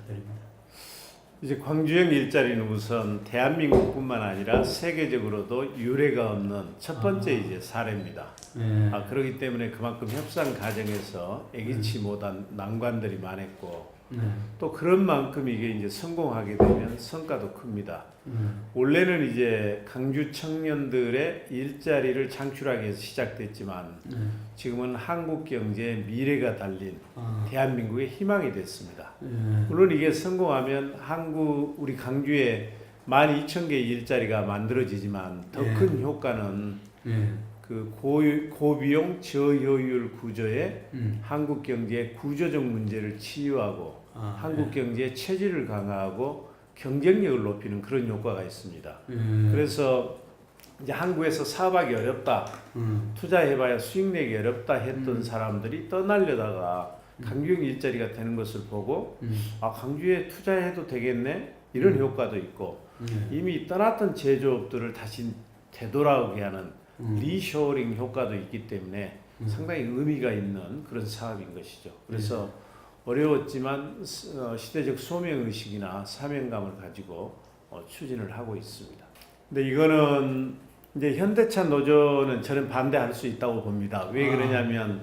부탁드립니다. 이제 광주형 일자리는 우선 대한민국뿐만 아니라 세계적으로도 유례가 없는 첫 번째 이제 사례입니다. 네. 그렇기 때문에 그만큼 협상 과정에서 예기치 못한 난관들이 많았고 네. 또 그런 만큼 이게 이제 성공하게 되면 성과도 큽니다. 원래는 이제 강주 청년들의 일자리를 창출하기 위해서 시작됐지만 지금은 한국 경제의 미래가 달린 대한민국의 희망이 됐습니다. 물론 이게 성공하면 우리 강주에 12,000개의 일자리가 만들어지지만 더 큰 효과는 그 고비용 저효율 구조의 한국 경제의 구조적 문제를 치유하고 한국 경제의 체질을 강화하고 경쟁력을 높이는 그런 효과가 있습니다. 그래서 이제 한국에서 사업하기 어렵다, 투자해봐야 수익 내기 어렵다 했던 사람들이 떠나려다가 강주형 일자리가 되는 것을 보고 강주에 투자해도 되겠네 이런 효과도 있고 이미 떠났던 제조업들을 다시 되돌아오게 하는 리쇼어링 효과도 있기 때문에 상당히 의미가 있는 그런 사업인 것이죠. 그래서 어려웠지만 시대적 소명의식이나 사명감을 가지고 추진을 하고 있습니다. 근데 이거는 이제 현대차 노조는 저는 반대할 수 있다고 봅니다. 왜 그러냐면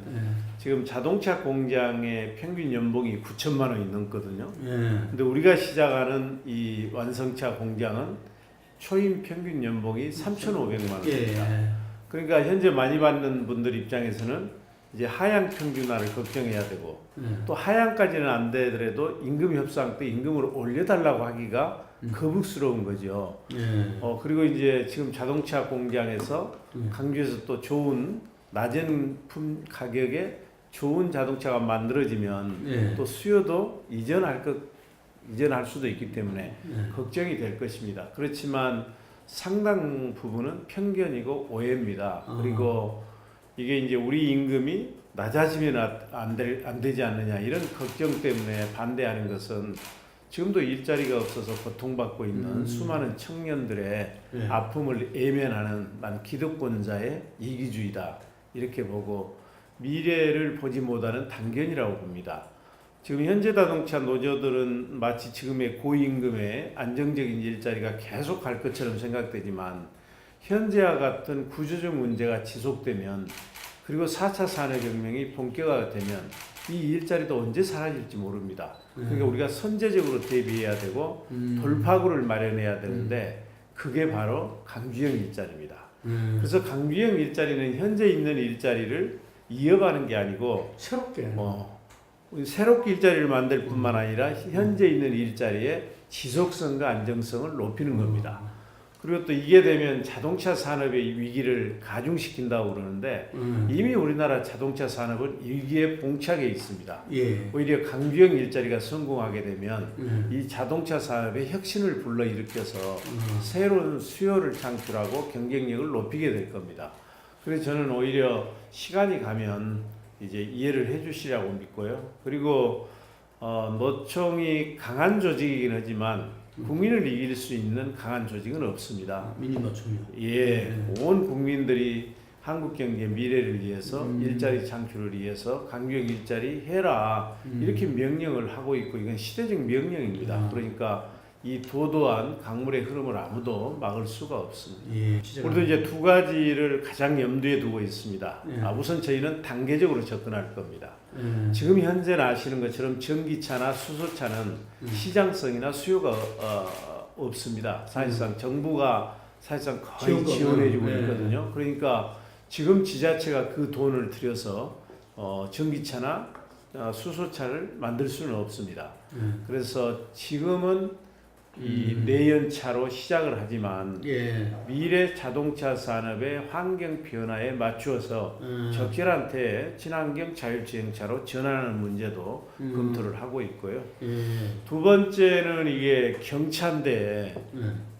지금 자동차 공장의 평균 연봉이 9천만 원이 넘거든요. 근데 우리가 시작하는 이 완성차 공장은 초임 평균 연봉이 3,500만 원입니다. 그러니까 현재 많이 받는 분들 입장에서는 이제 하향 평균화를 걱정해야 되고 또 하향까지는 안 되더라도 임금 협상 때 임금을 올려달라고 하기가 거북스러운 거죠. 그리고 이제 지금 자동차 공장에서 강주에서 또 좋은 낮은 가격에 좋은 자동차가 만들어지면 또 수요도 이전할 수도 있기 때문에 걱정이 될 것입니다. 그렇지만 상당 부분은 편견이고 오해입니다. 그리고 이게 이제 우리 임금이 낮아지면 안 되지 않느냐 이런 걱정 때문에 반대하는 것은 지금도 일자리가 없어서 고통받고 있는 수많은 청년들의 아픔을 외면하는 난 기득권자의 이기주의다 이렇게 보고 미래를 보지 못하는 단견이라고 봅니다. 지금 현대자동차 노조들은 마치 지금의 고임금의 안정적인 일자리가 계속 갈 것처럼 생각되지만 현재와 같은 구조적 문제가 지속되면 그리고 4차 산업혁명이 본격화가 되면 이 일자리도 언제 사라질지 모릅니다. 그러니까 우리가 선제적으로 대비해야 되고 돌파구를 마련해야 되는데 그게 바로 강주형 일자리입니다. 그래서 강주형 일자리는 현재 있는 일자리를 이어가는 게 아니고 새롭게 일자리를 만들 뿐만 아니라 현재 있는 일자리의 지속성과 안정성을 높이는 겁니다. 그리고 또 이게 되면 자동차 산업의 위기를 가중시킨다고 그러는데 이미 우리나라 자동차 산업은 위기에 봉착해 있습니다. 오히려 강주형 일자리가 성공하게 되면 이 자동차 산업의 혁신을 불러일으켜서 새로운 수요를 창출하고 경쟁력을 높이게 될 겁니다. 그래서 저는 오히려 시간이 가면 이제 이해를 해주시라고 믿고요. 그리고 노총이 강한 조직이긴 하지만 국민을 이길 수 있는 강한 조직은 없습니다. 민주노총이요. 온 국민들이 한국 경제 미래를 위해서 일자리 창출을 위해서 강주형 일자리 해라 이렇게 명령을 하고 있고 이건 시대적 명령입니다. 그러니까 이 도도한 강물의 흐름을 아무도 막을 수가 없습니다. 우리도 이제 두 가지를 가장 염두에 두고 있습니다. 우선 저희는 단계적으로 접근할 겁니다. 지금 현재는 아시는 것처럼 전기차나 수소차는 시장성이나 수요가 없습니다. 사실상 정부가 거의 지원해주고 있거든요. 그러니까 지금 지자체가 그 돈을 들여서 전기차나 수소차를 만들 수는 없습니다. 그래서 지금은 이 내연차로 시작을 하지만 미래 자동차 산업의 환경 변화에 맞추어서 적절한 친환경 자율주행차로 전환하는 문제도 검토를 하고 있고요. 두 번째는 이게 경차인데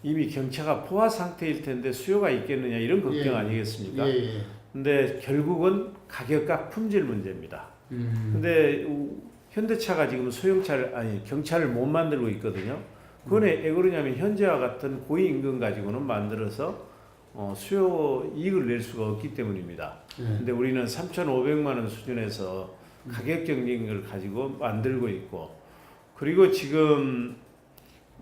이미 경차가 포화 상태일 텐데 수요가 있겠느냐 이런 걱정 아니겠습니까? 근데 결국은 가격과 품질 문제입니다. 근데 현대차가 지금 경차를 못 만들고 있거든요. 그건 왜 그러냐면 현재와 같은 고임금 가지고는 만들어서 수요 이익을 낼 수가 없기 때문입니다. 근데 우리는 3,500만 원 수준에서 가격 경쟁력을 가지고 만들고 있고 그리고 지금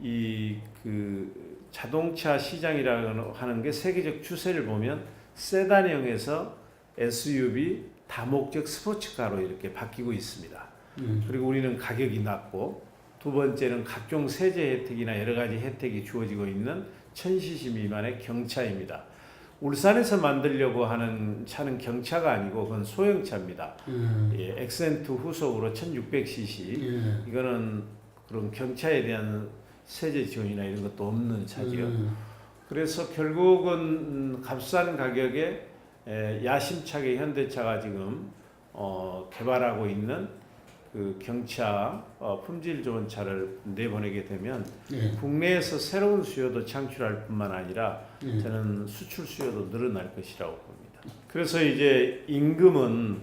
이 그 자동차 시장이라고 하는 게 세계적 추세를 보면 세단형에서 SUV 다목적 스포츠카로 이렇게 바뀌고 있습니다. 그리고 우리는 가격이 낮고 두 번째는 각종 세제 혜택이나 여러 가지 혜택이 주어지고 있는 1000cc 미만의 경차입니다. 울산에서 만들려고 하는 차는 경차가 아니고 그건 소형차입니다. 예, 엑센트 후속으로 1600cc. 이거는 그런 경차에 대한 세제 지원이나 이런 것도 없는 차지요. 그래서 결국은 값싼 가격에 야심차게 현대차가 지금 개발하고 있는 그 경차 품질 좋은 차를 내보내게 되면 국내에서 새로운 수요도 창출할 뿐만 아니라 저는 수출 수요도 늘어날 것이라고 봅니다. 그래서 이제 임금은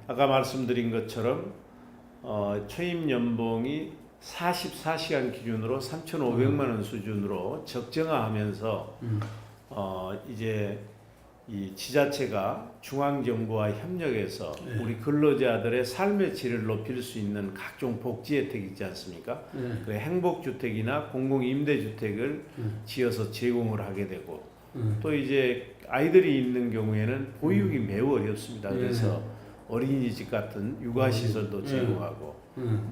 아까 말씀드린 것처럼 초임 연봉이 44시간 기준으로 3,500만 원 수준으로 적정화하면서 이제 이 지자체가 중앙정부와 협력해서 우리 근로자들의 삶의 질을 높일 수 있는 각종 복지 혜택이 있지 않습니까? 그 행복주택이나 공공임대주택을 지어서 제공을 하게 되고 또 이제 아이들이 있는 경우에는 보육이 매우 어렵습니다. 그래서 어린이집 같은 육아시설도 제공하고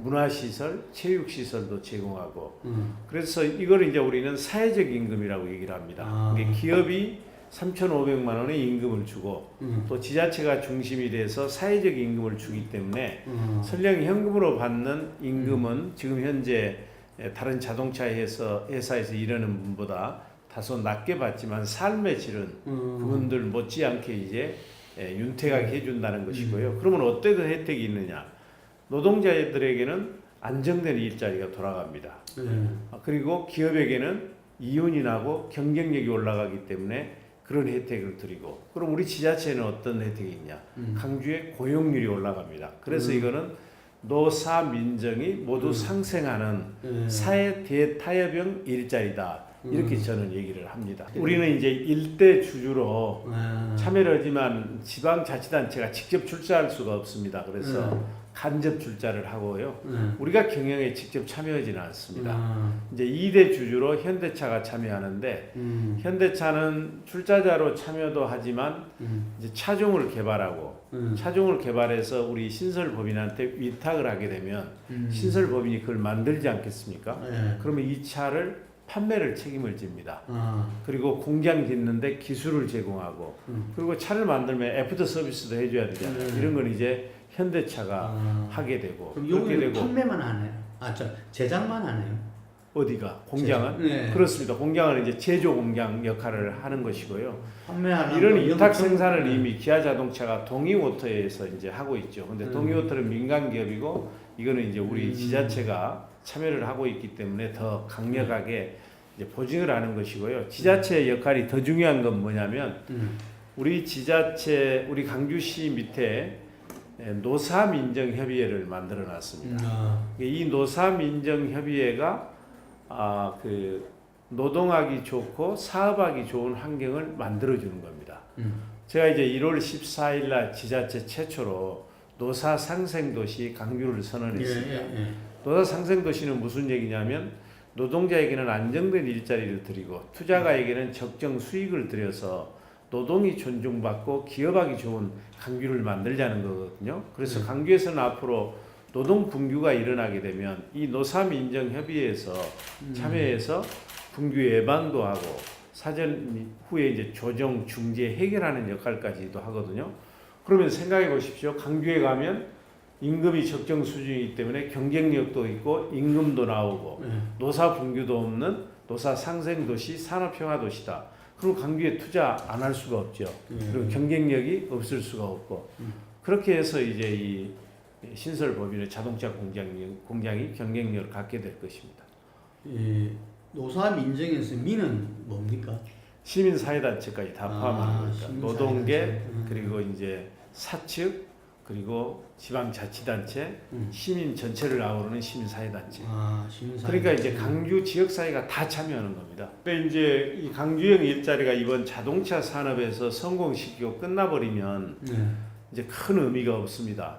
문화시설, 체육시설도 제공하고 그래서 이걸 이제 우리는 사회적 임금이라고 얘기를 합니다. 이게 기업이 3,500만 원의 임금을 주고 또 지자체가 중심이 돼서 사회적 임금을 주기 때문에 설령 현금으로 받는 임금은 지금 현재 다른 자동차 회사에서 일하는 분보다 다소 낮게 받지만 삶의 질은 그분들 못지않게 이제 윤택하게 해준다는 것이고요. 그러면 어떤 혜택이 있느냐? 노동자들에게는 안정된 일자리가 돌아갑니다. 그리고 기업에게는 이윤이 나고 경쟁력이 올라가기 때문에 그런 혜택을 드리고 그럼 우리 지자체는 어떤 혜택이 있냐? 강주의 고용률이 올라갑니다. 그래서 이거는 노사 민정이 모두 상생하는 사회 대타협형 일자리다. 이렇게 저는 얘기를 합니다. 우리는 이제 일대 주주로 참여를 하지만 지방자치단체가 직접 출자할 수가 없습니다. 그래서 간접 출자를 하고요. 우리가 경영에 직접 참여하지는 않습니다. 이제 2대 주주로 현대차가 참여하는데 현대차는 출자자로 참여도 하지만 이제 차종을 개발하고 차종을 개발해서 우리 신설법인한테 위탁을 하게 되면 신설법인이 그걸 만들지 않겠습니까? 그러면 이 차를 판매를 책임을 집니다. 그리고 공장 짓는데 기술을 제공하고 그리고 차를 만들면 애프터 서비스도 해줘야 되잖아요. 이런 건 이제 현대차가 하게 되고 그렇게 되고 판매만 하네요. 제작만 하네요. 어디가? 공장은? 네. 그렇습니다. 공장은 이제 제조 공장 역할을 하는 것이고요. 판매하는 이런 위탁 생산을 이미 기아자동차가 동이오토에서 이제 하고 있죠. 근데 동이오토는 민간 기업이고 이거는 이제 우리 지자체가 참여를 하고 있기 때문에 더 강력하게 이제 보증을 하는 것이고요. 지자체의 역할이 더 중요한 건 뭐냐면 우리 지자체, 우리 강주시 밑에 노사민정협의회를 만들어 놨습니다. 이 노사민정협의회가 그 노동하기 좋고 사업하기 좋은 환경을 만들어주는 겁니다. 제가 이제 1월 14일 날 지자체 최초로 노사상생도시 강주를 선언했습니다. 노사상생도시는 무슨 얘기냐면 노동자에게는 안정된 일자리를 드리고 투자가에게는 적정 수익을 들여서 노동이 존중받고 기업하기 좋은 강주를 만들자는 거거든요. 그래서 강주에서는 앞으로 노동 분규가 일어나게 되면 이 노사민정협의회에서 참여해서 분규 예방도 하고 사전 후에 이제 조정, 중재, 해결하는 역할까지도 하거든요. 그러면 생각해 보십시오. 강주에 가면 임금이 적정 수준이기 때문에 경쟁력도 있고 임금도 나오고 노사 분규도 없는 노사 상생도시 산업평화도시다. 그럼 강주에 투자 안 할 수가 없죠. 그리고 경쟁력이 없을 수가 없고 그렇게 해서 이제 이 신설법인의 자동차 공장이 경쟁력을 갖게 될 것입니다. 노사 민정에서 민은 뭡니까? 시민사회단체까지 다 포함하는 겁니다. 노동계 그리고 이제 사측 그리고 지방자치단체 시민 전체를 아우르는 시민사회단체. 그러니까 이제 강주 지역사회가 다 참여하는 겁니다. 근데 이제 이 강주형 일자리가 이번 자동차 산업에서 성공시키고 끝나버리면 이제 큰 의미가 없습니다.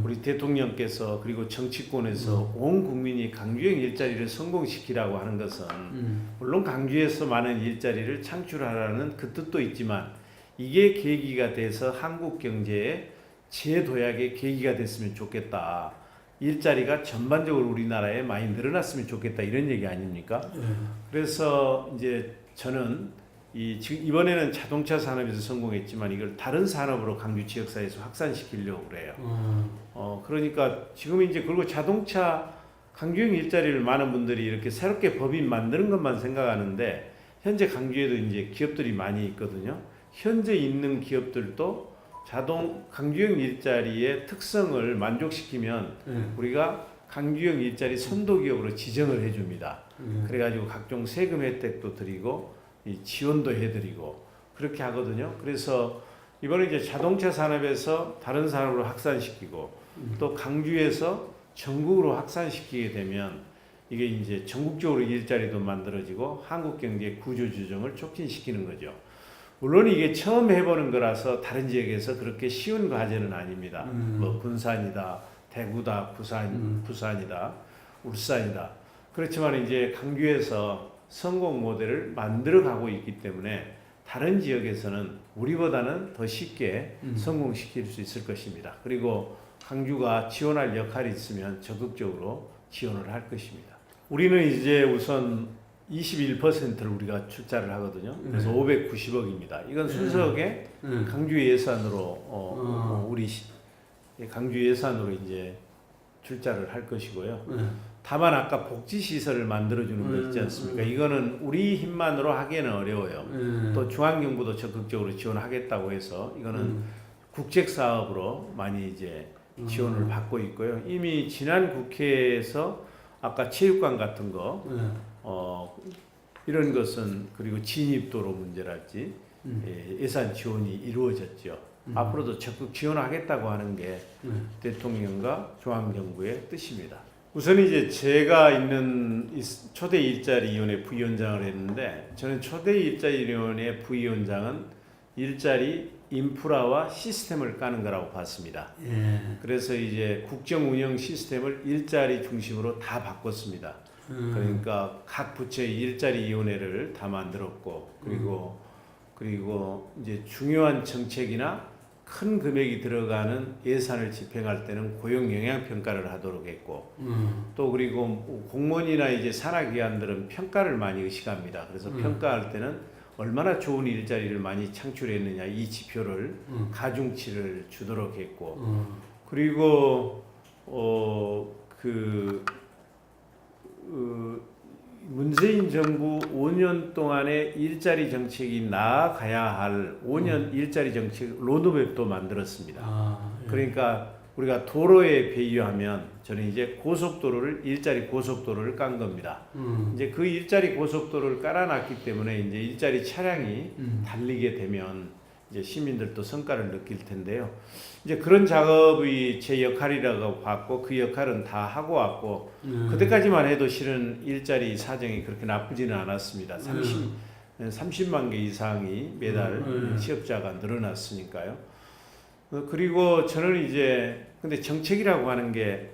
우리 대통령께서 그리고 정치권에서 온 국민이 강주형 일자리를 성공시키라고 하는 것은 물론 강주에서 많은 일자리를 창출하라는 그 뜻도 있지만 이게 계기가 돼서 한국 경제의 재도약의 계기가 됐으면 좋겠다. 일자리가 전반적으로 우리나라에 많이 늘어났으면 좋겠다 이런 얘기 아닙니까? 그래서 이제 저는 지금 이번에는 자동차 산업에서 성공했지만 이걸 다른 산업으로 강주 지역사회에서 확산시키려고 그래요. 그러니까 지금 이제 그리고 자동차 강주형 일자리를 많은 분들이 이렇게 새롭게 법인 만드는 것만 생각하는데 현재 강주에도 이제 기업들이 많이 있거든요. 현재 있는 기업들도 강주형 일자리의 특성을 만족시키면 우리가 강주형 일자리 선도기업으로 지정을 해줍니다. 그래가지고 각종 세금 혜택도 드리고 지원도 해드리고 그렇게 하거든요. 그래서 이번에 이제 자동차 산업에서 다른 산업으로 확산시키고 또 강주에서 전국으로 확산시키게 되면 이게 이제 전국적으로 일자리도 만들어지고 한국 경제 구조 조정을 촉진시키는 거죠. 물론 이게 처음 해보는 거라서 다른 지역에서 그렇게 쉬운 과제는 아닙니다. 뭐 군산이다, 대구다, 부산이다, 울산이다. 그렇지만 이제 강주에서 성공 모델을 만들어가고 있기 때문에 다른 지역에서는 우리보다는 더 쉽게 성공시킬 수 있을 것입니다. 그리고 강주가 지원할 역할이 있으면 적극적으로 지원을 할 것입니다. 우리는 이제 우선 21%를 우리가 출자를 하거든요. 그래서 590억입니다. 이건 순수하게 강주 예산으로 우리 강주 예산으로 이제 출자를 할 것이고요. 다만 아까 복지 시설을 만들어주는 거 있지 않습니까? 이거는 우리 힘만으로 하기에는 어려워요. 또 중앙정부도 적극적으로 지원하겠다고 해서 이거는 국책 사업으로 많이 이제 지원을 받고 있고요. 이미 지난 국회에서 아까 체육관 같은 거 이런 것은 그리고 진입도로 문제랄지 예산 지원이 이루어졌죠. 앞으로도 적극 지원하겠다고 하는 게 대통령과 중앙정부의 뜻입니다. 우선 이제 제가 있는 초대 일자리위원회 부위원장을 했는데 저는 초대 일자리위원회 부위원장은 일자리 인프라와 시스템을 까는 거라고 봤습니다. 그래서 이제 국정 운영 시스템을 일자리 중심으로 다 바꿨습니다. 그러니까 각 부처의 일자리위원회를 다 만들었고 그리고 이제 중요한 정책이나 큰 금액이 들어가는 예산을 집행할 때는 고용 영향 평가를 하도록 했고 또 그리고 공무원이나 이제 산하기관들은 평가를 많이 의식합니다. 그래서 평가할 때는 얼마나 좋은 일자리를 많이 창출했느냐 이 지표를 가중치를 주도록 했고 그리고 문재인 정부 5년 동안의 일자리 정책이 나아가야 할 5년 일자리 정책 로드맵도 만들었습니다. 그러니까 우리가 도로에 비유하면 저는 이제 일자리 고속도로를 깐 겁니다. 이제 그 일자리 고속도로를 깔아놨기 때문에 이제 일자리 차량이 달리게 되면 이제 시민들도 성과를 느낄 텐데요. 이제 그런 작업이 제 역할이라고 봤고 그 역할은 다 하고 왔고 그때까지만 해도 실은 일자리 사정이 그렇게 나쁘지는 않았습니다. 30만 개 이상이 매달 취업자가 늘어났으니까요. 그리고 저는 이제 근데 정책이라고 하는 게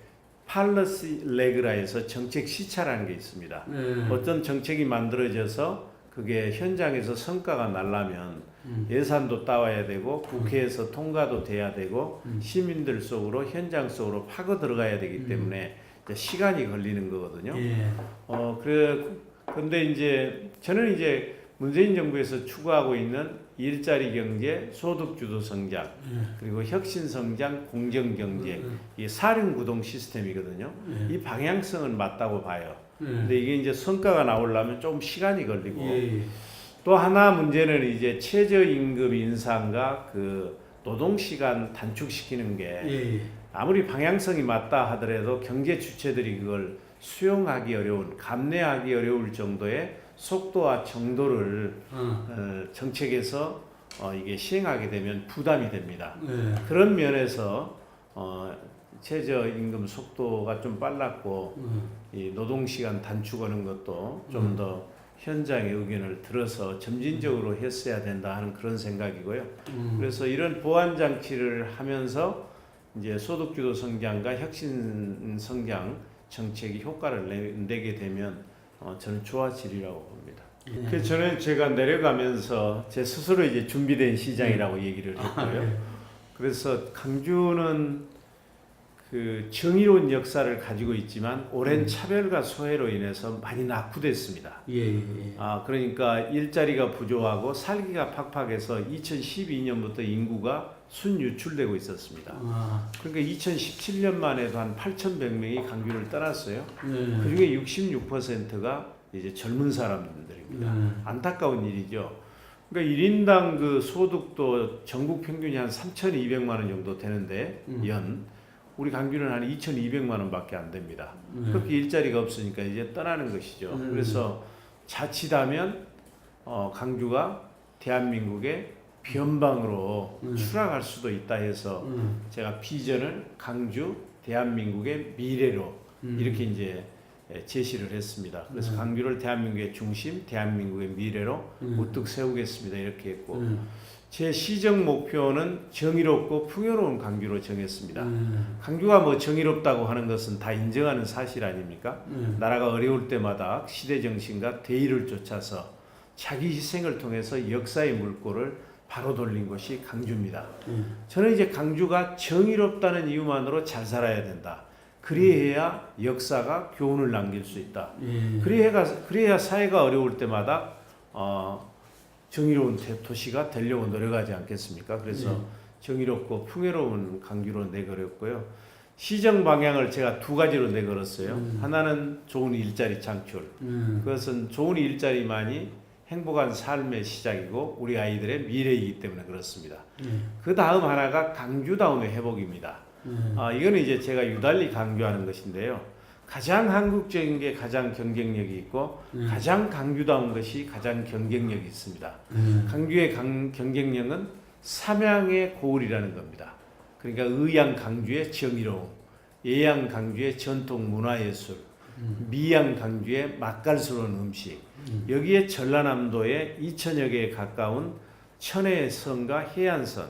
팔러시 레그라 해서 정책 시차라는 게 있습니다. 어떤 정책이 만들어져서 그게 현장에서 성과가 나려면 예산도 따와야 되고 국회에서 통과도 돼야 되고 시민들 속으로 현장 속으로 파고 들어가야 되기 때문에 이제 시간이 걸리는 거거든요. 그런데 이제 저는 이제 문재인 정부에서 추구하고 있는 일자리 경제, 소득 주도 성장, 그리고 혁신 성장, 공정 경제, 이게 사륜구동 시스템이거든요. 이 방향성은 맞다고 봐요. 근데 이게 이제 성과가 나오려면 좀 시간이 걸리고 또 하나 문제는 이제 최저임금 인상과 그 노동시간 단축시키는 게 아무리 방향성이 맞다 하더라도 경제 주체들이 그걸 수용하기 어려운, 감내하기 어려울 정도의 속도와 정도를 정책에서 이게 시행하게 되면 부담이 됩니다. 그런 면에서 최저임금 속도가 좀 빨랐고 이 노동시간 단축하는 것도 좀 더 현장의 의견을 들어서 점진적으로 했어야 된다 하는 그런 생각이고요. 그래서 이런 보완 장치를 하면서 이제 소득주도 성장과 혁신 성장 정책이 효과를 내게 되면 저는 좋아지리라고 봅니다. 그래서 저는 제가 내려가면서 제 스스로 이제 준비된 시장이라고 얘기를 했고요. 그래서 강주는 그 정의로운 역사를 가지고 있지만 오랜 차별과 소외로 인해서 많이 낙후됐습니다. 그러니까 일자리가 부족하고 살기가 팍팍해서 2012년부터 인구가 순유출되고 있었습니다. 그러니까 2017년만 해도 한 8,100명이 강주를 떠났어요. 그중에 66%가 이제 젊은 사람들입니다. 안타까운 일이죠. 그러니까 1인당 그 소득도 전국 평균이 한 3,200만 원 정도 되는데 우리 강주는 한 2,200만 원밖에 안 됩니다. 그렇게 일자리가 없으니까 이제 떠나는 것이죠. 그래서 자칫하면 강주가 대한민국의 변방으로 추락할 수도 있다 해서 제가 비전을 강주 대한민국의 미래로 이렇게 이제 제시를 했습니다. 그래서 강주를 대한민국의 중심, 대한민국의 미래로 우뚝 세우겠습니다. 이렇게 했고 제 시정 목표는 정의롭고 풍요로운 강주로 정했습니다. 강주가 뭐 정의롭다고 하는 것은 다 인정하는 사실 아닙니까? 나라가 어려울 때마다 시대 정신과 대의를 쫓아서 자기 희생을 통해서 역사의 물꼬를 바로 돌린 것이 강주입니다. 저는 이제 강주가 정의롭다는 이유만으로 잘 살아야 된다. 그리해야 역사가 교훈을 남길 수 있다. 그래야 사회가 어려울 때마다 정의로운 도시가 되려고 노력하지 않겠습니까? 그래서 정의롭고 풍요로운 강주로 내걸었고요. 시정 방향을 제가 두 가지로 내걸었어요. 하나는 좋은 일자리 창출. 그것은 좋은 일자리만이 행복한 삶의 시작이고 우리 아이들의 미래이기 때문에 그렇습니다. 그 다음 하나가 강주다움의 회복입니다. 이거는 이제 제가 유달리 강조하는 것인데요. 가장 한국적인 게 가장 경쟁력이 있고 가장 강주다운 것이 가장 경쟁력이 있습니다. 강주의 경쟁력은 삼양의 고을이라는 겁니다. 그러니까 의양 강주의 정의로움, 예양 강주의 전통 문화예술, 미양 강주의 맛깔스러운 음식, 여기에 전라남도의 2,000여 개에 가까운 천혜의 선과 해안선,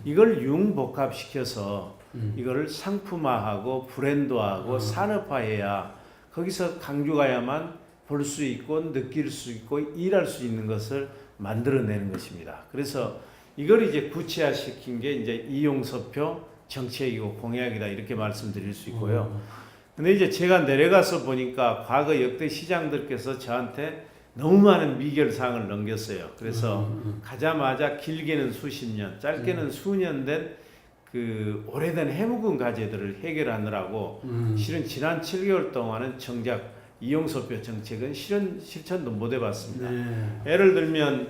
이걸 융복합시켜서 이거를 상품화하고 브랜드화하고 산업화해야 거기서 강주 가야만 볼 수 있고 느낄 수 있고 일할 수 있는 것을 만들어내는 것입니다. 그래서 이걸 이제 구체화시킨 게 이제 이용서표 정책이고 공약이다 이렇게 말씀드릴 수 있고요. 근데 이제 제가 내려가서 보니까 과거 역대 시장들께서 저한테 너무 많은 미결사항을 넘겼어요. 그래서 가자마자 길게는 수십 년, 짧게는 수년 된 그 오래된 해묵은 과제들을 해결하느라고 실은 지난 7개월 동안은 정작 이용서표 정책은 실천도 못 해봤습니다. 예를 들면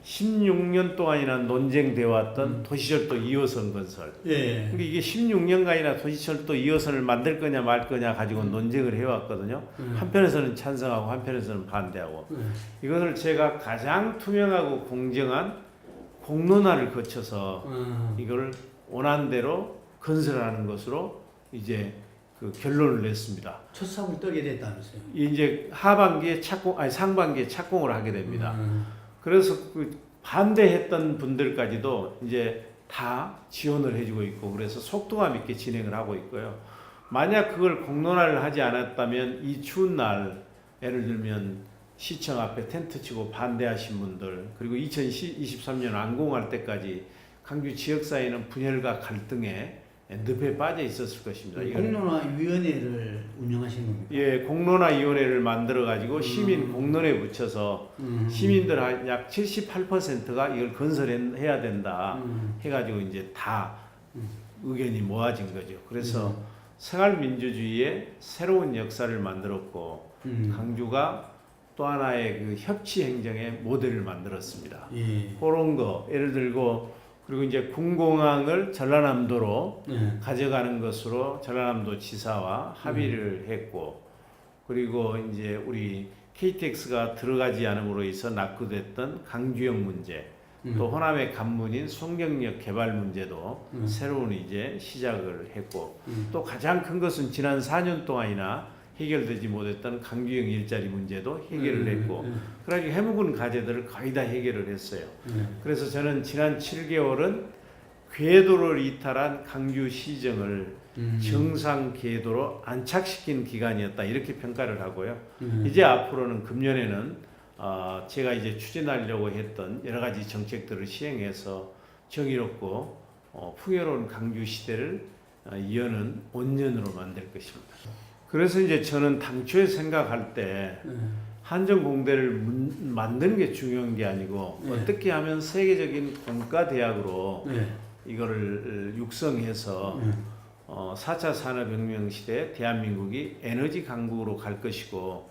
16년 동안이나 논쟁되어 왔던 도시철도 2호선 건설. 그러니까 이게 16년간이나 도시철도 2호선을 만들 거냐 말 거냐 가지고 논쟁을 해왔거든요. 한편에서는 찬성하고 한편에서는 반대하고. 이것을 제가 가장 투명하고 공정한 공론화를 거쳐서 이걸 원한대로 건설하는 것으로 이제 그 결론을 냈습니다. 첫 삽을 떠게 됐다면서요? 이제 상반기에 착공을 하게 됩니다. 그래서 그 반대했던 분들까지도 이제 다 지원을 해주고 있고 그래서 속도감 있게 진행을 하고 있고요. 만약 그걸 공론화를 하지 않았다면 이 추운 날 예를 들면 시청 앞에 텐트 치고 반대하신 분들 그리고 2023년 완공할 때까지 강주 지역사회는 분열과 갈등에 늪에 빠져 있었을 것입니다. 공론화위원회를 운영하시는 겁니까? 예, 공론화위원회를 만들어 가지고 시민 공론에 붙여서 시민들 약 78%가 이걸 건설해야 된다 해가지고 이제 다 의견이 모아진 거죠. 그래서 생활민주주의의 새로운 역사를 만들었고 강주가 또 하나의 그 협치 행정의 모델을 만들었습니다. 그런 거 예를 들고 그리고 이제 군공항을 전라남도로 가져가는 것으로 전라남도 지사와 합의를 했고 그리고 이제 우리 KTX가 들어가지 않음으로 해서 낙후됐던 강주역 문제 또 호남의 관문인 송경역 개발 문제도 새로운 이제 시작을 했고 또 가장 큰 것은 지난 4년 동안이나 해결되지 못했던 강주역 일자리 문제도 해결을 했고 그래가지고 해묵은 과제들을 거의 다 해결을 했어요. 그래서 저는 지난 7개월은 궤도를 이탈한 강주시정을 음. 정상 궤도로 안착시킨 기간이었다 이렇게 평가를 하고요. 이제 앞으로는 금년에는 제가 이제 추진하려고 했던 여러 가지 정책들을 시행해서 정의롭고 풍요로운 강주 시대를 이어는 온년으로 만들 것입니다. 그래서 이제 저는 당초에 생각할 때 한전공대를 만드는 게 중요한 게 아니고 어떻게 하면 세계적인 공과 대학으로 이거를 육성해서 4차 산업혁명 시대 대한민국이 에너지 강국으로 갈 것이고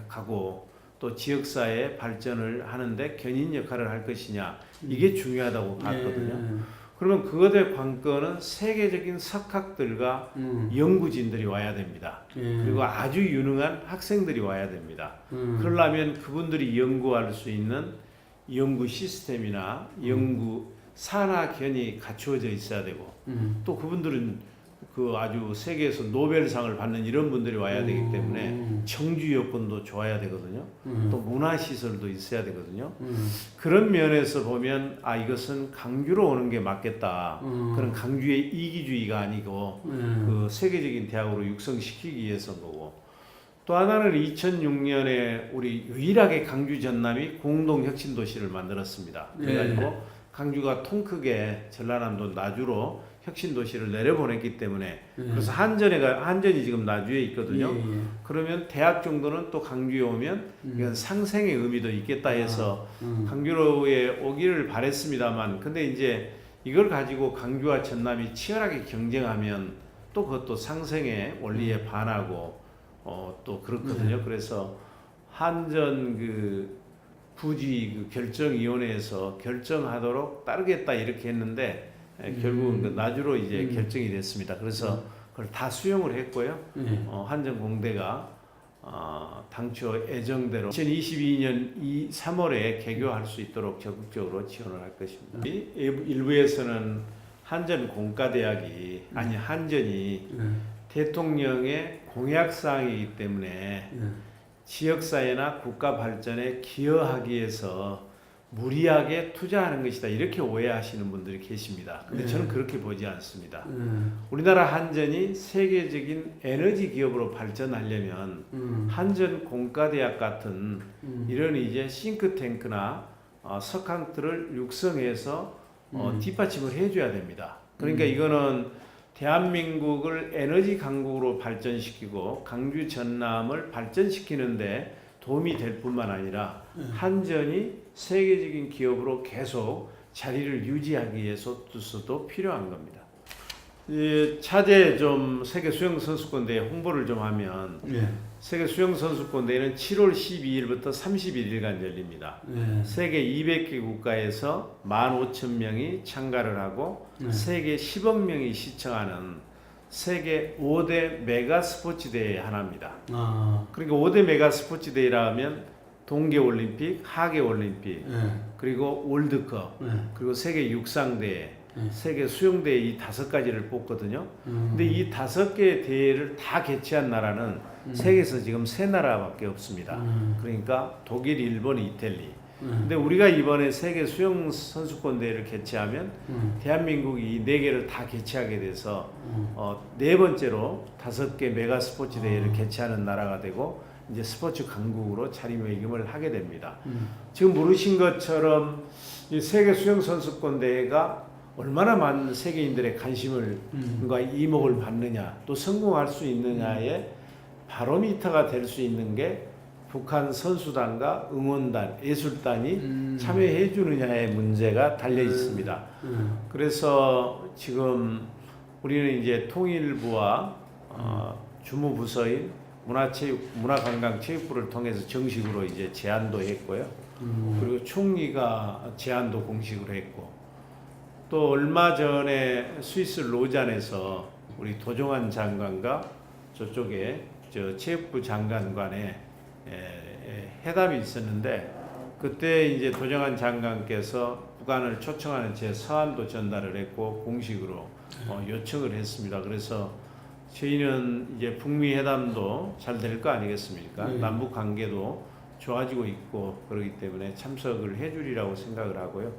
가고 또 지역사회 발전을 하는데 견인 역할을 할 것이냐 이게 중요하다고 봤거든요. 그러면 그것의 관건은 세계적인 석학들과 연구진들이 와야 됩니다. 그리고 아주 유능한 학생들이 와야 됩니다. 그러려면 그분들이 연구할 수 있는 연구 시스템이나 연구 산하견이 갖추어져 있어야 되고 또 그분들은 그 아주 세계에서 노벨상을 받는 이런 분들이 와야 되기 때문에 청주 여건도 좋아야 되거든요. 또 문화시설도 있어야 되거든요. 그런 면에서 보면 이것은 강주로 오는 게 맞겠다. 그런 강주의 이기주의가 아니고 그 세계적인 대학으로 육성시키기 위해서인 거고 또 하나는 2006년에 우리 유일하게 강주 전남이 공동혁신도시를 만들었습니다. 그래가지고 강주가 통크게 전라남도 나주로 혁신도시를 내려보냈기 때문에 그래서 한전이 지금 나주에 있거든요. 그러면 대학 정도는 또 강주에 오면 이건 상생의 의미도 있겠다 해서 강주로에 오기를 바랬습니다만 근데 이제 이걸 가지고 강주와 전남이 치열하게 경쟁하면 또 그것도 상생의 원리에 반하고 또 그렇거든요. 그래서 한전 그 부지 그 결정위원회에서 결정하도록 따르겠다 이렇게 했는데 결국은 그 나주로 이제 결정이 됐습니다. 그래서 그걸 다 수용을 했고요. 한전공대가 당초 예정대로 2022년 3월에 개교할 수 있도록 적극적으로 지원을 할 것입니다. 일부에서는 한전공과대학이 한전이 대통령의 공약사항이기 때문에 지역사회나 국가 발전에 기여하기 위해서 무리하게 투자하는 것이다 이렇게 오해하시는 분들이 계십니다. 근데 저는 그렇게 보지 않습니다. 우리나라 한전이 세계적인 에너지 기업으로 발전하려면 한전 공과대학 같은 이런 이제 싱크탱크나 석학들을 육성해서 뒷받침을 해줘야 됩니다. 그러니까 이거는 대한민국을 에너지 강국으로 발전시키고 강주 전남을 발전시키는데 도움이 될 뿐만 아니라 한전이 세계적인 기업으로 계속 자리를 유지하기 위해서도 필요한 겁니다. 차제 좀 세계 수영 선수권대회 홍보를 좀 하면 세계 수영 선수권대회는 7월 12일부터 31일간 열립니다. 세계 200개 국가에서 15,000명이 참가를 하고 세계 10억 명이 시청하는 세계 5대 메가 스포츠 대회 하나입니다. 그러니까 5대 메가 스포츠 대회라 하면 동계올림픽, 하계올림픽, 그리고 월드컵, 그리고 세계 육상대회, 세계 수영대회 이 5가지를 뽑거든요. 근데 이 5개의 대회를 다 개최한 나라는 세계에서 지금 3나라밖에 없습니다. 그러니까 독일, 일본, 이탈리. 근데 우리가 이번에 세계 수영 선수권 대회를 개최하면 대한민국이 이 4개를 다 개최하게 돼서 4번째로 5개 메가 스포츠 대회를 개최하는 나라가 되고 이제 스포츠 강국으로 자리매김을 하게 됩니다. 지금 물으신 것처럼 이 세계 수영 선수권 대회가 얼마나 많은 세계인들의 관심을 이목을 받느냐 또 성공할 수 있느냐의 바로미터가 될 수 있는 게 북한 선수단과 응원단, 예술단이 참여해 주느냐의 문제가 달려 있습니다. 그래서 지금 우리는 이제 통일부와 주무부서인 문화관광체육부를 통해서 정식으로 이제 제안도 했고요. 그리고 총리가 제안도 공식으로 했고 또 얼마 전에 스위스 로잔에서 우리 도종환 장관과 저쪽에 체육부 장관 간에 회담이 있었는데 그때 이제 도정환 장관께서 북한을 초청하는 제 서한도 전달을 했고 공식으로 요청을 했습니다. 그래서 저희는 이제 북미 회담도 잘 될 거 아니겠습니까? 남북 관계도 좋아지고 있고 그렇기 때문에 참석을 해주리라고 생각을 하고요.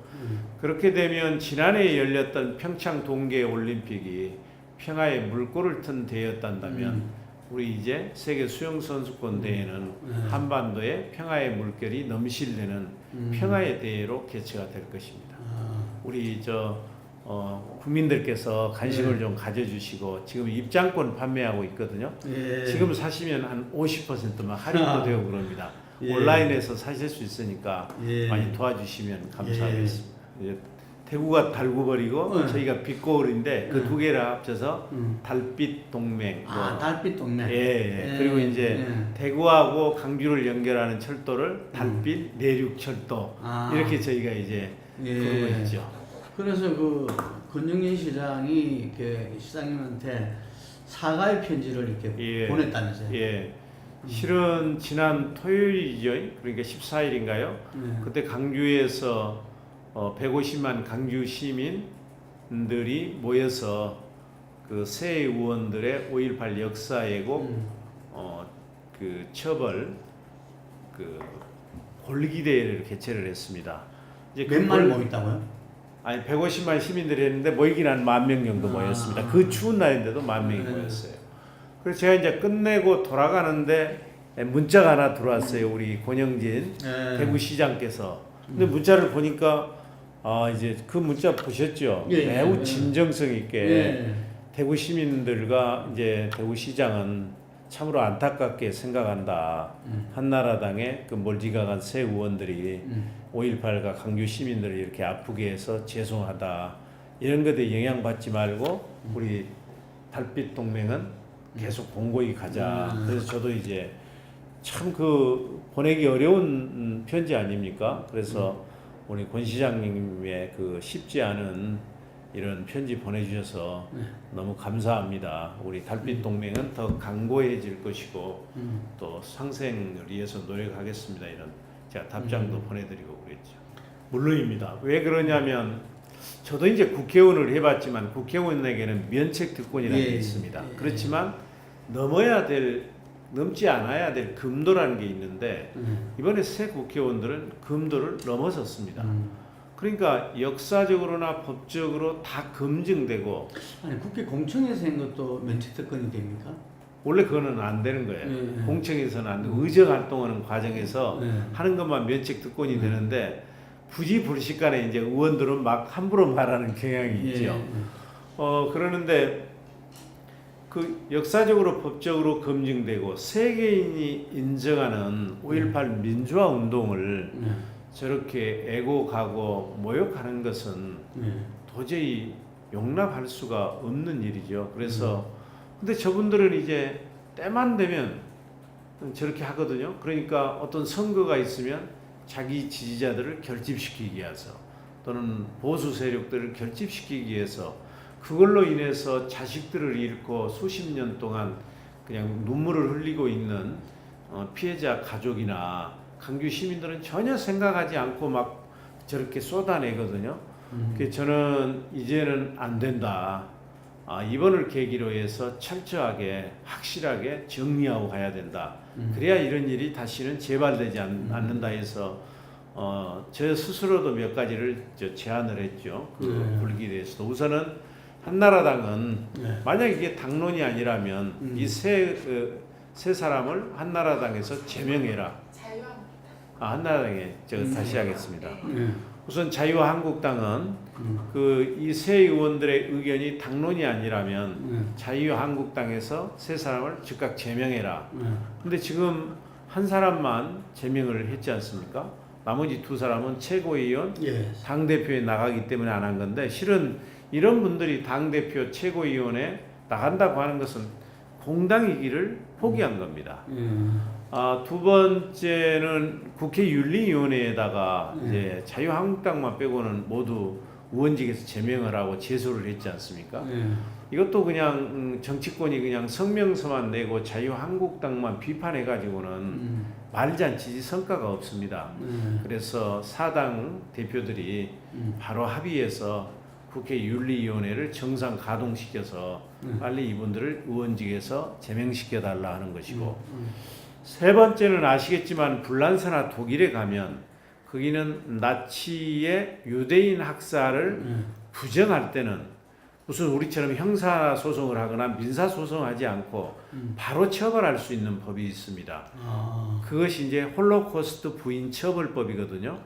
그렇게 되면 지난해 열렸던 평창 동계 올림픽이 평화의 물꼬를 튼 대회였단다면 우리 이제 세계 수영 선수권 대회는 한반도에 평화의 물결이 넘실대는 평화의 대회로 개최가 될 것입니다. 우리 국민들께서 관심을 좀 가져주시고 지금 입장권 판매하고 있거든요. 예. 지금 사시면 한 50%만 할인도 되고 그럽니다. 예. 온라인에서 사실 수 있으니까 예. 많이 도와주시면 감사하겠습니다. 이제 대구가 달구벌이고 저희가 빛고을인데 그 두 개를 합쳐서 달빛 동맹. 달빛 동맹. 예. 그리고 이제 대구하고 강주를 연결하는 철도를 달빛 내륙철도 이렇게 저희가 이제 부르고 있죠. 그래서 그 권영진 시장이 이렇게 시장님한테 사과의 편지를 이렇게 보냈다면서요? 예. 실은 지난 토요일이죠. 그러니까 14일인가요? 그때 강주에서 150만 강주 시민들이 모여서 그 새 의원들의 5.18 역사 왜곡 그 처벌 그 골기 대회를 개최를 했습니다. 이제 몇만 모였다고요? 아니 150만 시민들이 했는데 모이긴 한 10,000명 정도 모였습니다. 그 추운 날인데도 10,000명이 모였어요. 그래서 제가 이제 끝내고 돌아가는데 문자가 하나 들어왔어요. 우리 권영진 대구시장께서. 근데 문자를 보니까 이제 그 문자 보셨죠? 매우 진정성 있게 대구 시민들과 이제 대구시장은 참으로 안타깝게 생각한다. 한나라당의 그 멀지가 간 새 의원들이 5.18과 강주 시민들을 이렇게 아프게 해서 죄송하다. 이런 것에 영향받지 말고 우리 달빛 동맹은 계속 공고히 가자. 그래서 저도 이제 참 그 보내기 어려운 편지 아닙니까? 그래서 우리 권 시장님의 그 쉽지 않은 이런 편지 보내주셔서 너무 감사합니다. 우리 달빛 동맹은 더 강고해질 것이고 또 상생을 위해서 노력하겠습니다. 이런 제가 답장도 보내드리고 그랬죠. 물론입니다. 왜 그러냐면 저도 이제 국회의원을 해봤지만 국회의원에게는 면책 특권이라는 게 있습니다. 그렇지만 넘지 않아야 될 금도라는 게 있는데 이번에 새 국회의원들은 금도를 넘어섰습니다. 그러니까 역사적으로나 법적으로 다 검증되고 아니 국회 공청에서 한 것도 면책특권이 됩니까? 원래 그거는 안 되는 거예요. 공청에서는 안 되고 의정 활동하는 과정에서 하는 것만 면책특권이 되는데 부지불식간에 이제 의원들은 막 함부로 말하는 경향이 있죠. 그러는데 그 역사적으로 법적으로 검증되고 세계인이 인정하는 5.18 민주화 운동을 저렇게 애고가고 모욕하는 것은 도저히 용납할 수가 없는 일이죠. 그래서 근데 저분들은 이제 때만 되면 저렇게 하거든요. 그러니까 어떤 선거가 있으면 자기 지지자들을 결집시키기 위해서 또는 보수 세력들을 결집시키기 위해서 그걸로 인해서 자식들을 잃고 수십 년 동안 그냥 눈물을 흘리고 있는 피해자 가족이나 강주 시민들은 전혀 생각하지 않고 막 저렇게 쏟아내거든요. 그래서 저는 이제는 안 된다. 이번을 계기로 해서 철저하게 확실하게 정리하고 가야 된다. 그래야 이런 일이 다시는 재발되지 않는다 해서 저 스스로도 몇 가지를 제안을 했죠. 그 불기에 대해서도 우선은 한나라당은 만약 이게 당론이 아니라면 이 세 사람을 한나라당에서 제명해라. 한나라당에 제가 다시 하겠습니다. 우선 자유한국당은 그 이 세 의원들의 의견이 당론이 아니라면 자유한국당에서 세 사람을 즉각 제명해라. 근데 지금 한 사람만 제명을 했지 않습니까? 나머지 두 사람은 최고위원, 당대표에 나가기 때문에 안 한 건데 실은 이런 분들이 당대표 최고위원에 나간다고 하는 것은 공당이기를 포기한 겁니다. 두 번째는 국회 윤리위원회에다가 이제 자유한국당만 빼고는 모두 의원직에서 제명을 하고 제소를 했지 않습니까? 이것도 그냥 정치권이 그냥 성명서만 내고 자유한국당만 비판해가지고는 말잔치 성과가 없습니다. 그래서 사당 대표들이 바로 합의해서 국회 윤리위원회를 정상 가동시켜서 빨리 이분들을 의원직에서 제명시켜달라 하는 것이고 세 번째는 아시겠지만 불란서나 독일에 가면 거기는 나치의 유대인 학살을 부정할 때는 무슨 우리처럼 형사소송을 하거나 민사소송하지 않고 바로 처벌할 수 있는 법이 있습니다. 그것이 이제 홀로코스트 부인 처벌법이거든요.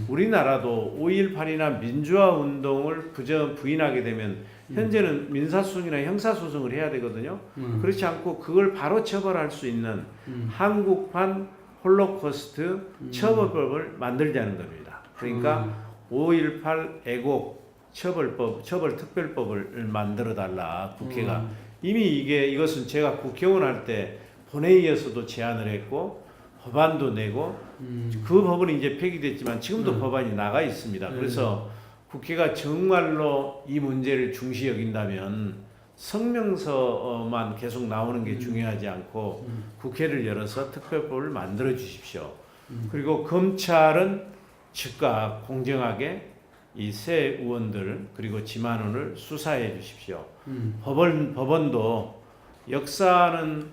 우리나라도 5.18이나 민주화 운동을 부인하게 되면 현재는 민사소송이나 형사소송을 해야 되거든요. 그렇지 않고 그걸 바로 처벌할 수 있는 한국판 홀로코스트 처벌법을 만들자는 겁니다. 그러니까 5.18 애국 처벌특별법을 만들어 달라 국회가 이미 이것은 제가 국회의원 할 때 본회의에서도 제안을 했고 법안도 내고 그 법은 이제 폐기됐지만 지금도 법안이 나가 있습니다. 그래서 국회가 정말로 이 문제를 중시 여긴다면 성명서만 계속 나오는 게 중요하지 않고 국회를 열어서 특별법을 만들어 주십시오. 그리고 검찰은 즉각 공정하게 이 새 의원들 그리고 지만원을 수사해 주십시오. 법원도 역사는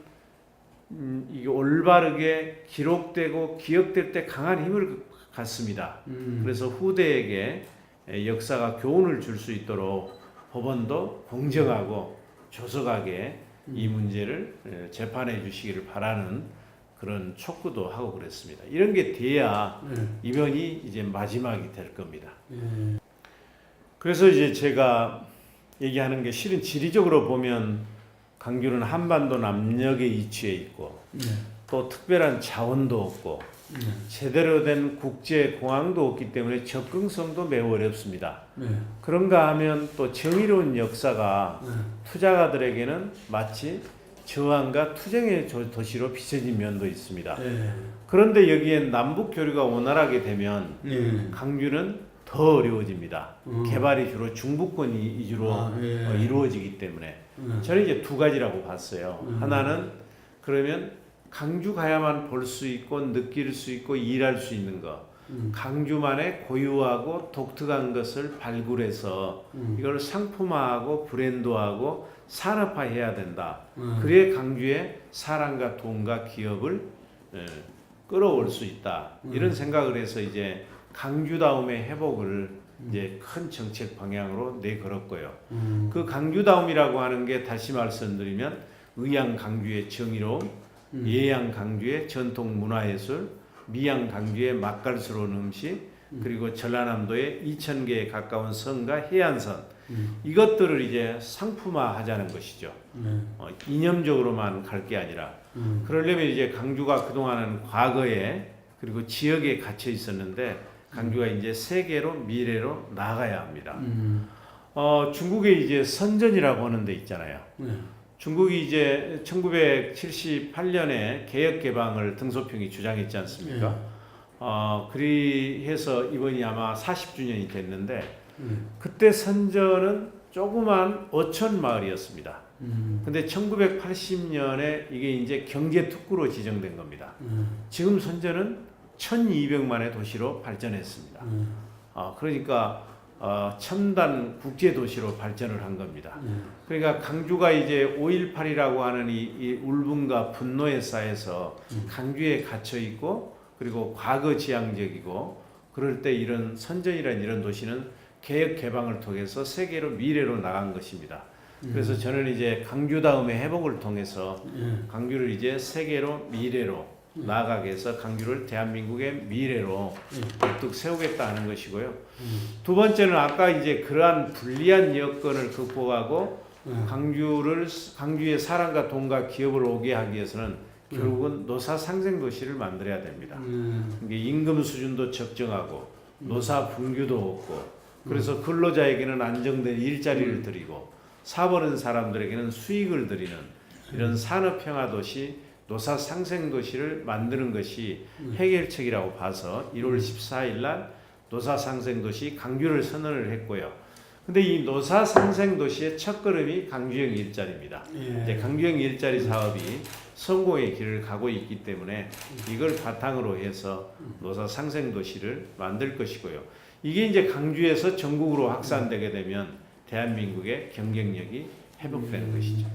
이게 올바르게 기록되고 기억될 때 강한 힘을 갖습니다. 그래서 후대에게 역사가 교훈을 줄 수 있도록 법원도 공정하고 조속하게 이 문제를 재판해 주시기를 바라는 그런 촉구도 하고 그랬습니다. 이런 게 돼야 이번이 이제 마지막이 될 겁니다. 그래서 이제 제가 얘기하는 게 실은 지리적으로 보면 강주는 한반도 남녘에 위치해 있고 또 특별한 자원도 없고 제대로 된 국제 공항도 없기 때문에 접근성도 매우 어렵습니다. 그런가 하면 또 정의로운 역사가 투자가들에게는 마치 저항과 투쟁의 도시로 비춰진 면도 있습니다. 그런데 여기에 남북 교류가 원활하게 되면 강주는 더 어려워집니다. 개발이 주로 중부권 위주로 이루어지기 때문에 저는 이제 두 가지라고 봤어요. 하나는 그러면 강주 가야만 볼 수 있고 느낄 수 있고 일할 수 있는 것. 강주만의 고유하고 독특한 것을 발굴해서 이걸 상품화하고 브랜드화하고 산업화해야 된다. 그래야 강주의 사람과 돈과 기업을 끌어올 수 있다. 이런 생각을 해서 이제 강주다움의 회복을 이제 큰 정책 방향으로 내걸었고요. 그 강주다움이라고 하는 게 다시 말씀드리면 의양 강주의 정의로움, 예양 강주의 전통 문화예술, 미양 강주의 맛깔스러운 음식, 그리고 전라남도의 2,000개에 가까운 성과 해안선 이것들을 이제 상품화하자는 것이죠. 이념적으로만 갈 게 아니라 그러려면 이제 강주가 그동안은 과거에 그리고 지역에 갇혀 있었는데 강주가 이제 세계로 미래로 나가야 합니다. 중국에 이제 선전이라고 하는 데 있잖아요. 중국이 이제 1978년에 개혁 개방을 등소평이 주장했지 않습니까? 그리해서 이번이 아마 40주년이 됐는데 그때 선전은 조그만 어촌 마을이었습니다. 근데 1980년에 이게 이제 경제 특구로 지정된 겁니다. 지금 선전은 1,200만의 도시로 발전했습니다. 그러니까 첨단 국제 도시로 발전을 한 겁니다. 그러니까 강주가 이제 5.18이라고 하는 이 울분과 분노에 쌓여서 강주에 갇혀 있고 그리고 과거 지향적이고 그럴 때 이런 선전이라는 이런 도시는 개혁 개방을 통해서 세계로 미래로 나간 것입니다. 그래서 저는 이제 강주 다음에 회복을 통해서 강주를 이제 세계로 미래로 나아가게 해서 강주를 대한민국의 미래로 뚝 세우겠다는 것이고요. 두 번째는 아까 이제 그러한 불리한 여건을 극복하고 강주의 사람과 돈과 기업을 오게 하기 위해서는 결국은 노사 상생 도시를 만들어야 됩니다. 이게 임금 수준도 적정하고 노사 분규도 없고 그래서 근로자에게는 안정된 일자리를 드리고 사버는 사람들에게는 수익을 드리는 이런 산업평화 도시, 노사 상생 도시를 만드는 것이 해결책이라고 봐서 1월 14일 날 노사 상생 도시 강주를 선언을 했고요. 근데 이 노사 상생 도시의 첫걸음이 강주형 일자리입니다. 이제 강주형 일자리 사업이 성공의 길을 가고 있기 때문에 이걸 바탕으로 해서 노사 상생 도시를 만들 것이고요. 이게 이제 강주에서 전국으로 확산되게 되면 대한민국의 경쟁력이 회복되는 것이죠.